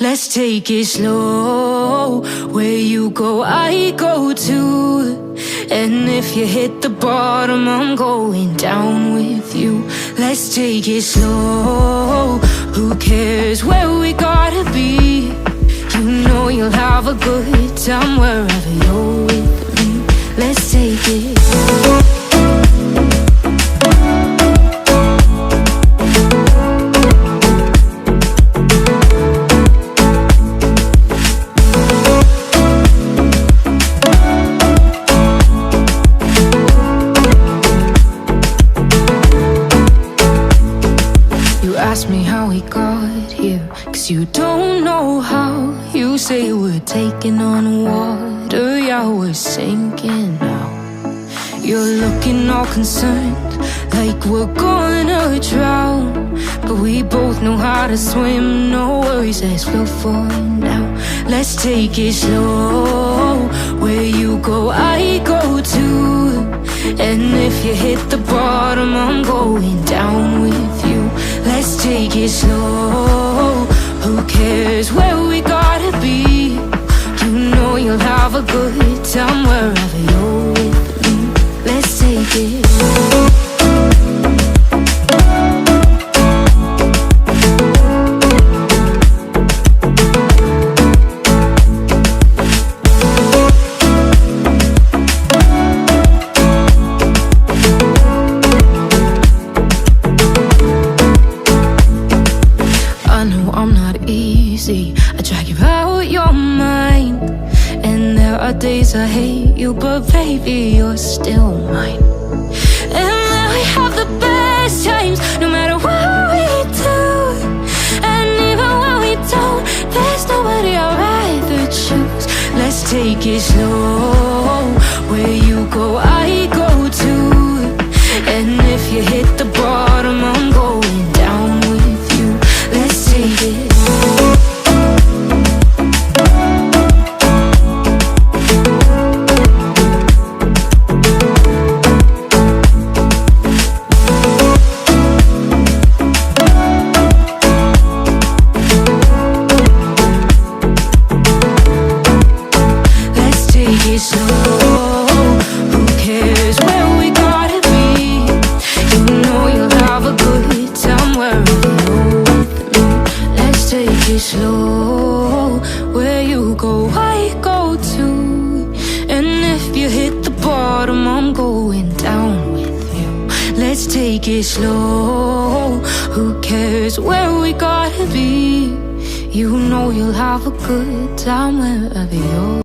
Let's take it slow. Where you go, I go too. And if you hit the bottom, I'm going down with you. Let's take it slow. Who cares where we gotta be? You know you'll have a good time wherever you're with me. Let's take it. Ask me how we got here, 'cause you don't know how. You say we're taking on water, yeah, we're sinking now. You're looking all concerned, like we're gonna drown. But we both know how to swim, no worries, let's float for now. Let's take it slow. Where you go, I go too. And if you hit the bottom, I'm going down with you. Let's take it slow. Who cares where we gotta be? You know you'll have a good time wherever you're with me. Let's take it. I drag you out your mind, and there are days I hate you, but baby, you're still mine. And then we have the best times, no matter what we do. And even when we don't, there's nobody I'd rather choose. Let's take it slow. Where you go, I go too. And if you hit the bottom, I'm going down with you. Let's take it. Slow. Who cares where we gotta be? You know you'll have a good time wherever you're with me. Let's take it slow. Where you go, I go too. And if you hit the bottom, I'm going down with you. Let's take it slow. Who cares where we gotta be? You know you'll have a good time wherever you're